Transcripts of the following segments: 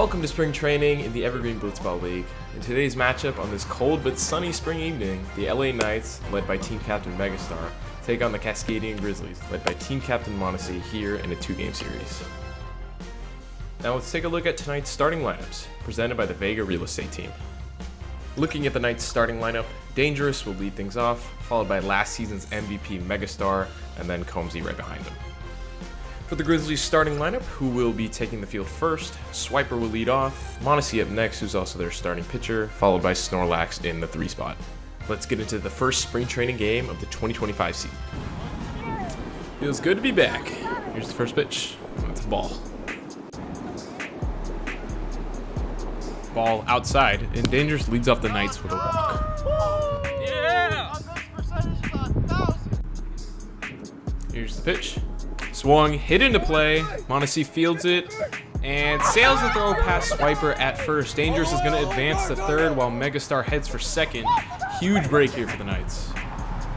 Welcome to spring training in the Evergreen Blitzball League. In today's matchup on this cold but sunny spring evening, the LA Knights, led by team captain Megastar, take on the Cascadian Grizzlies, led by team captain Monacy, here in a 2-game series. Now let's take a look at tonight's starting lineups, presented by the Vega Real Estate team. Looking at the Knights' starting lineup, Dangerous will lead things off, followed by last season's MVP Megastar, and then Combsy right behind him. For the Grizzlies' starting lineup, who will be taking the field first, Swiper will lead off, Monacy up next, who's also their starting pitcher, followed by Snorlax in the 3 spot. Let's get into the first spring training game of the 2025 season. Feels good to be back. Here's the first pitch. It's a ball. Ball outside, and Dangerous leads off the Knights with a walk. Yeah! Here's the pitch. Swung, hit into play, Monacy fields it, and sails the throw past Swiper at first. Dangerous is going to advance to third while Megastar heads for second. Huge break here for the Knights.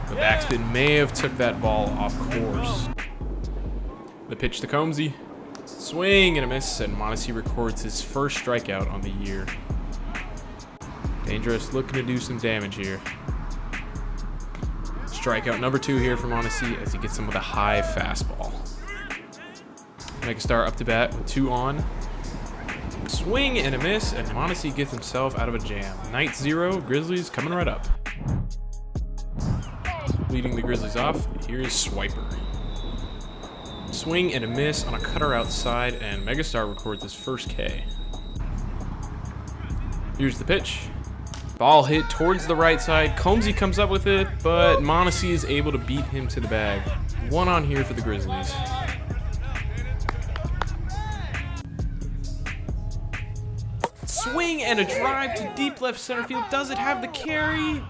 The backspin may have took that ball off course. The pitch to Combsy. Swing and a miss, and Monacy records his first strikeout on the year. Dangerous looking to do some damage here. Strikeout number 2 here for Monacy as he gets him with a high fastball. Megastar up to bat with 2 on. Swing and a miss, and Monacy gets himself out of a jam. Knights 0, Grizzlies coming right up. Leading the Grizzlies off, here's Swiper. Swing and a miss on a cutter outside, and Megastar records his first K. Here's the pitch. Ball hit towards the right side. Combsy comes up with it, but Monacy is able to beat him to the bag. 1 on here for the Grizzlies. Swing and a drive to deep left center field. Does it have the carry?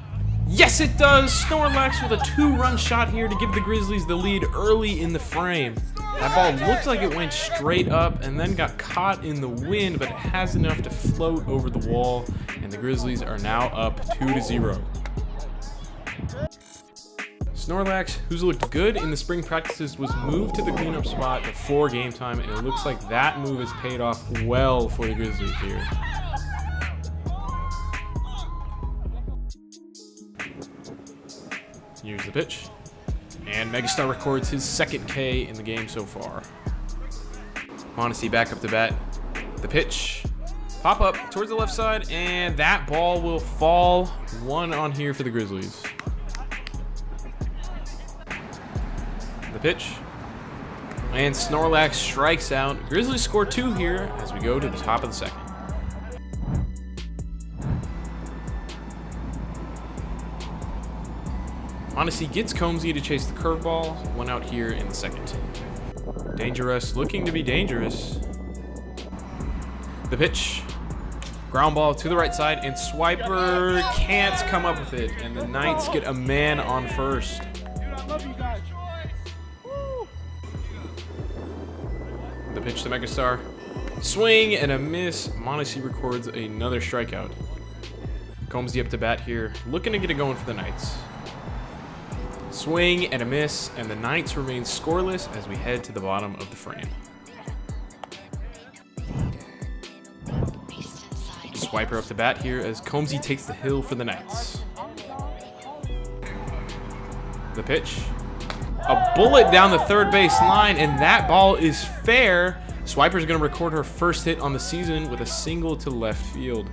Yes, it does. Snorlax with a 2-run shot here to give the Grizzlies the lead early in the frame. That ball looked like it went straight up and then got caught in the wind, but it has enough to float over the wall, and the Grizzlies are now up 2-0. Snorlax, who's looked good in the spring practices, was moved to the cleanup spot before game time, and it looks like that move has paid off well for the Grizzlies here. Here's the pitch. And Megastar records his second K in the game so far. Monacy back up to bat. The pitch. Pop up towards the left side, and that ball will fall. 1 on here for the Grizzlies. The pitch. And Snorlax strikes out. Grizzlies score 2 here as we go to the top of the second. Monacy gets Combsy to chase the curveball. 1 out here in the second. Dangerous looking to be dangerous. The pitch. Ground ball to the right side, and Swiper can't come up with it, and the Knights get a man on first. The pitch to Megastar. Swing and a miss. Monacy records another strikeout. Combsy up to bat here, looking to get it going for the Knights. Swing and a miss, and the Knights remain scoreless as we head to the bottom of the frame. Swiper up to bat here as Combsy takes the hill for the Knights. The pitch. A bullet down the third base line, and that ball is fair. Swiper's going to record her first hit on the season with a single to left field.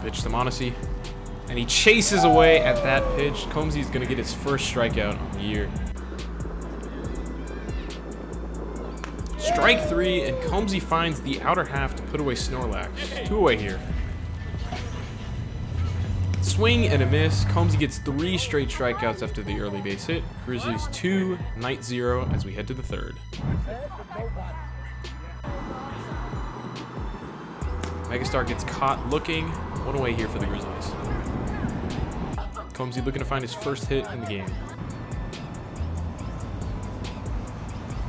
Pitch to Monacy. And he chases away at that pitch. Combsy's going to get his first strikeout on the year. Strike 3, and Combsy finds the outer half to put away Snorlax. 2 away here. Swing and a miss. Combsy gets 3 straight strikeouts after the early base hit. Grizzlies 2, Knights 0 as we head to the third. Megastar gets caught looking. 1 away here for the Grizzlies. Combsy looking to find his first hit in the game.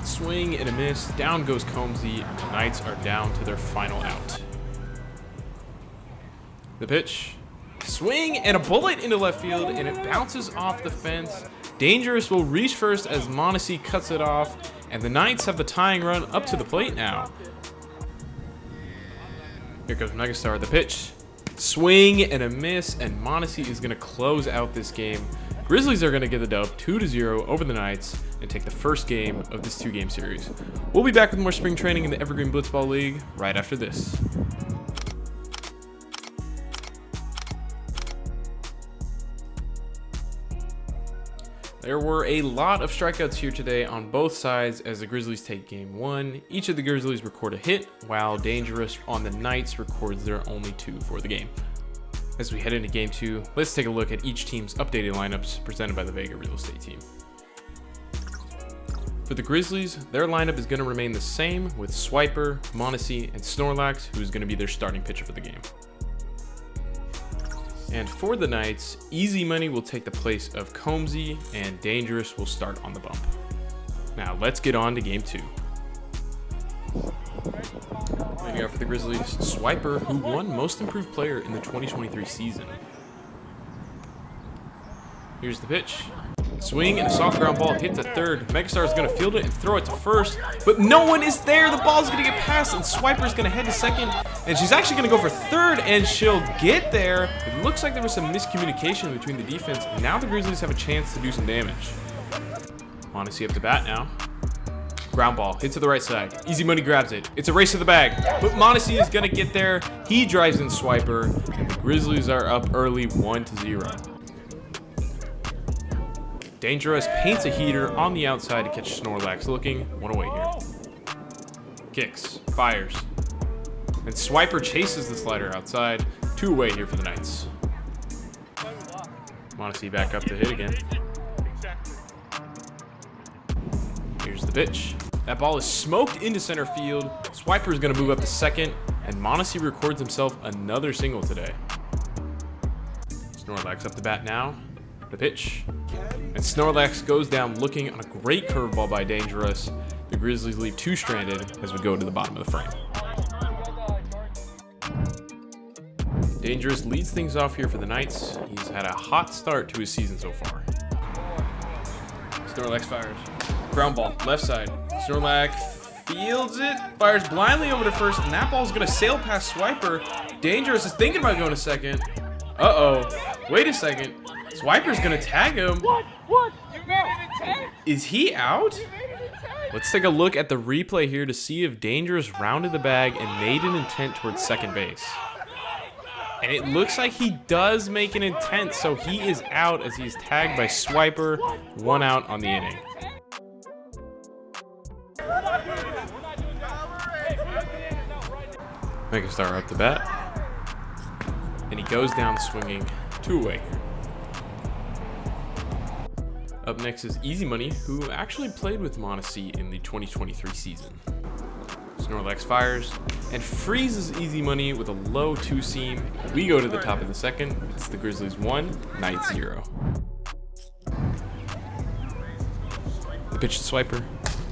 Swing and a miss. Down goes Combsy, and the Knights are down to their final out. The pitch. Swing and a bullet into left field, and it bounces off the fence. Dangerous will reach first as Monacy cuts it off, and the Knights have the tying run up to the plate now. Here comes Megastar, the pitch. Swing and a miss, and Mondesi is going to close out this game. Grizzlies are going to get the dub 2-0 over the Knights and take the first game of this 2-game series. We'll be back with more spring training in the Evergreen Blitzball League right after this. There were a lot of strikeouts here today on both sides as the Grizzlies take game 1. Each of the Grizzlies record a hit, while Dangerous on the Knights records their only 2 for the game. As we head into game 2, let's take a look at each team's updated lineups presented by the Vega Real Estate team. For the Grizzlies, their lineup is going to remain the same with Swiper, Mondesi, and Snorlax, who is going to be their starting pitcher for the game. And for the Knights, Easy Money will take the place of Combsy, and Dangerous will start on the bump. Now let's get on to game 2. Leading out for the Grizzlies, Swiper, who won Most Improved Player in the 2023 season. Here's the pitch. Swing and a soft ground ball hit to third. Megastar is going to field it and throw it to first, but no one is there. The ball's going to get past, and Swiper is going to head to second, and she's actually going to go for third, and she'll get there. It looks like there was some miscommunication between the defense, and now the Grizzlies have a chance to do some damage. Mondesi up to bat now. Ground ball, hit to the right side. Easy Money grabs it. It's a race to the bag, but Mondesi is going to get there. He drives in Swiper, and the Grizzlies are up early 1-0. Dangerous paints a heater on the outside to catch Snorlax looking one away here. Kicks, fires, and Swiper chases the slider outside. 2 away here for the Knights. Mondesi back up to hit again. Here's the pitch. That ball is smoked into center field. Swiper is going to move up to second, and Mondesi records himself another single today. Snorlax up to bat now. The pitch. And Snorlax goes down looking on a great curveball by Dangerous. The Grizzlies leave 2 stranded as we go to the bottom of the frame. Dangerous leads things off here for the Knights. He's had a hot start to his season so far. Snorlax fires. Ground ball, left side. Snorlax fields it, fires blindly over to first, and that ball's going to sail past Swiper. Dangerous is thinking about going to second. Uh-oh. Wait a second. Swiper's gonna tag him. What? You made it a tag? Is he out? Let's take a look at the replay here to see if Dangerous rounded the bag and made an intent towards second base. And it looks like he does make an intent, so he is out as he's tagged by Swiper. 1 out on the inning. Megastar up to bat. And he goes down swinging 2 away. Up next is Easy Money, who actually played with Mondesi in the 2023 season. Snorlax fires and freezes Easy Money with a low 2-seam. We go to the top of the second. It's the Grizzlies 1, Knights 0. The pitch to Swiper.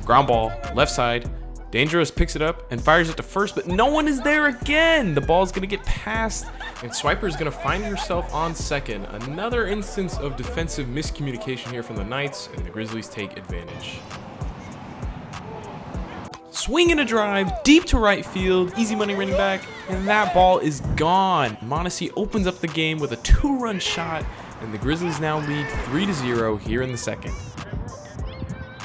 Ground ball, left side. Dangerous picks it up and fires it to first, but no one is there again. The ball's going to get past, and Swiper is going to find herself on second. Another instance of defensive miscommunication here from the Knights, and the Grizzlies take advantage. Swing and a drive, deep to right field. Easy Money running back, and that ball is gone. Mondesi opens up the game with a 2-run shot, and the Grizzlies now lead 3-0 here in the second.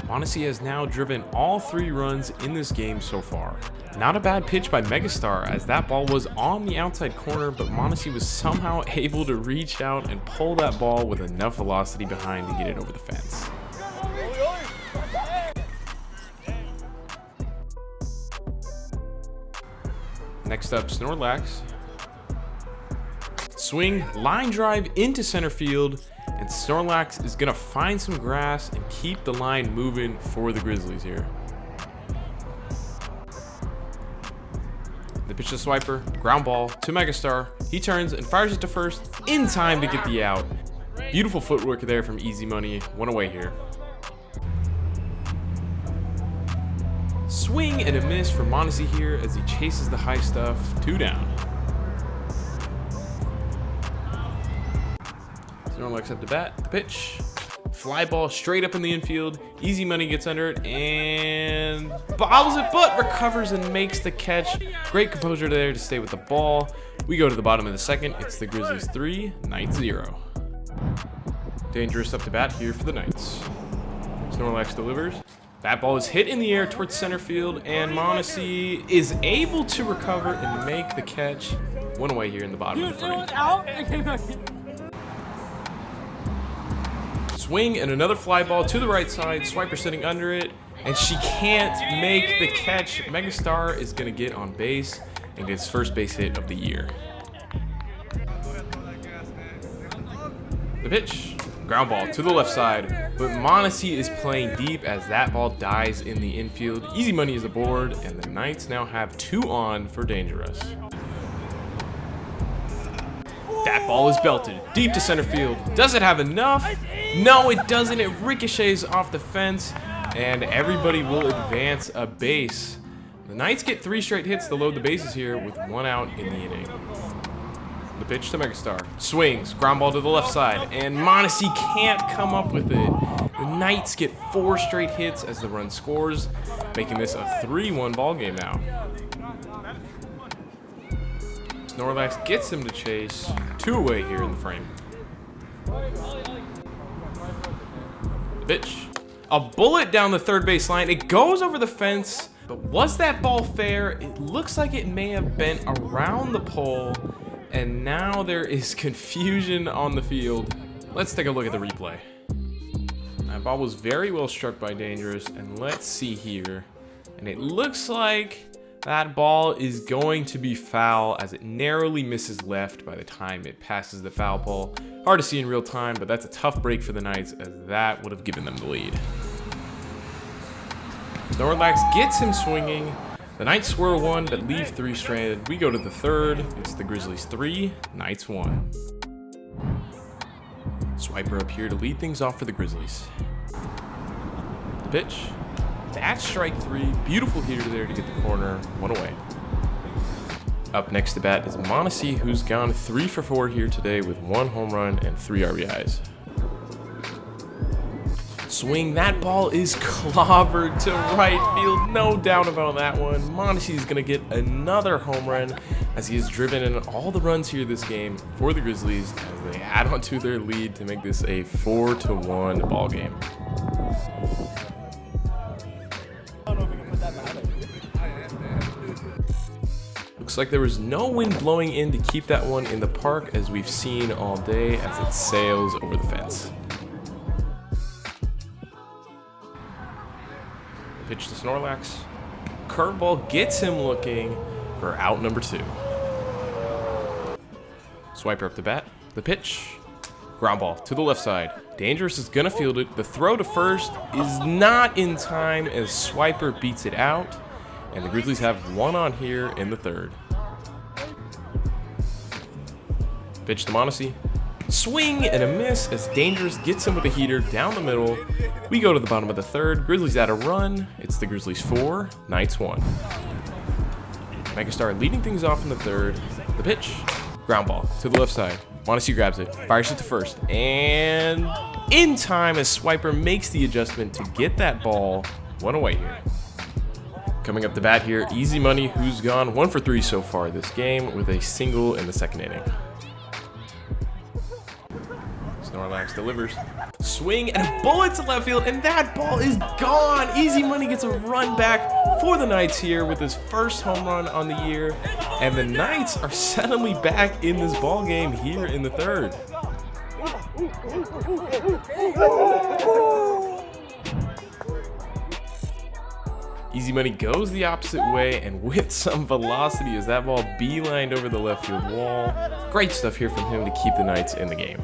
Mondesi has now driven all 3 runs in this game so far. Not a bad pitch by Megastar as that ball was on the outside corner, but Mondesi was somehow able to reach out and pull that ball with enough velocity behind to get it over the fence. Next up, Snorlax. Swing, line drive into center field, and Snorlax is going to find some grass and keep the line moving for the Grizzlies here. The pitch to Swiper, ground ball to Megastar. He turns and fires it to first in time to get the out. Beautiful footwork there from Easy Money. 1 away here. Swing and a miss for Mondesi here as he chases the high stuff. 2 down. Snorlax up to bat. The pitch. Fly ball straight up in the infield. Easy Money gets under it and bobbles it, but recovers and makes the catch. Great composure there to stay with the ball. We go to the bottom of the second. It's the Grizzlies 3, Knights 0. Dangerous up to bat here for the Knights. Snorlax delivers. That ball is hit in the air towards center field, and Mondesi is able to recover and make the catch. One away here in the bottom of the frame. Swing and another fly ball to the right side. Swiper sitting under it, and she can't make the catch. Megastar is going to get on base and gets first base hit of the year. The pitch, ground ball to the left side, but Mondesi is playing deep as that ball dies in the infield. Easy Money is aboard, and the Knights now have 2 on for Dangerous. That ball is belted deep to center field. Does it have enough? No, it doesn't. It ricochets off the fence, and everybody will advance a base. The Knights get 3 straight hits to load the bases here with 1 out in the inning. The pitch to Megastar. Swings, ground ball to the left side, and Mondesi can't come up with it. The Knights get 4 straight hits as the run scores, making this a 3-1 ball game now. Snorlax gets him to chase. 2 away here in the frame. The pitch. A bullet down the third base line. It goes over the fence, but was that ball fair? It looks like it may have bent around the pole, and now there is confusion on the field. Let's take a look at the replay. That ball was very well struck by Dangerous, and let's see here. And it looks like that ball is going to be foul as it narrowly misses left by the time it passes the foul pole. Hard to see in real time, but that's a tough break for the Knights as that would have given them the lead. Snorlax gets him swinging. The Knights score 1 but leave 3 stranded. We go to the third. It's the Grizzlies 3, Knights 1. Swiper up here to lead things off for the Grizzlies. The pitch. That's strike 3. Beautiful hitter there to get the corner. 1 away. Up next to bat is Mondesi, who's gone 3 for 4 here today with 1 home run and 3 RBIs. Swing, that ball is clobbered to right field. No doubt about that one. Mondesi is going to get another home run as he has driven in all the runs here this game for the Grizzlies as they add on to their lead to make this a 4-1 ball game. Looks like there was no wind blowing in to keep that one in the park, as we've seen all day as it sails over the fence. Pitch to Snorlax. Curveball gets him looking for out number 2. Swiper up to bat. The pitch. Ground ball to the left side. Dangerous is gonna field it. The throw to first is not in time as Swiper beats it out. And the Grizzlies have 1 on here in the third. Pitch to Mondesi. Swing and a miss as Dangerous gets him with a heater down the middle. We go to the bottom of the third. Grizzlies add a run. It's the Grizzlies 4, Knights 1. Megastar leading things off in the third. The pitch. Ground ball to the left side. Mondesi grabs it. Fires it to first. And in time as Swiper makes the adjustment to get that ball. 1 away here. Coming up to bat here, Easy Money, who's gone 1 for 3 so far this game with a single in the second inning. Snorlax delivers. Swing and a bullet to left field, and that ball is gone. Easy Money gets a run back for the Knights here with his first home run on the year, and the Knights are suddenly back in this ball game here in the third. Easy Money goes the opposite way and with some velocity as that ball beelined over the left field wall. Great stuff here from him to keep the Knights in the game.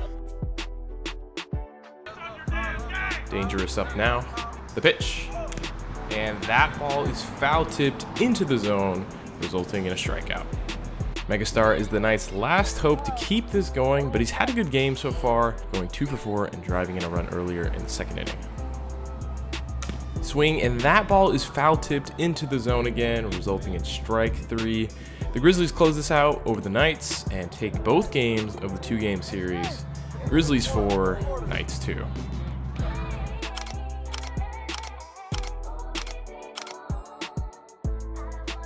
Dangerous up now. The pitch. And that ball is foul tipped into the zone, resulting in a strikeout. Megastar is the Knights' last hope to keep this going, but he's had a good game so far, going 2 for 4 and driving in a run earlier in the second inning. Swing, and that ball is foul tipped into the zone again, resulting in strike 3. The Grizzlies close this out over the Knights and take both games of the 2-game series. Grizzlies 4, Knights 2.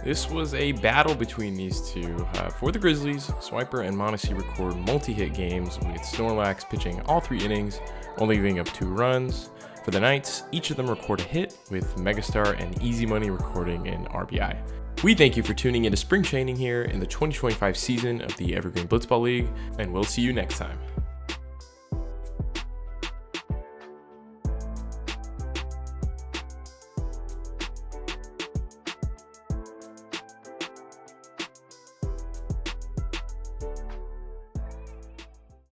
This was a battle between these two. For the Grizzlies, Swiper and Mondesi record multi-hit games with Snorlax pitching all 3 innings, only giving up 2 runs. For the Knights, each of them record a hit, with Megastar and Easy Money recording an RBI. We thank you for tuning into spring training here in the 2025 season of the Evergreen Blitzball League, and we'll see you next time.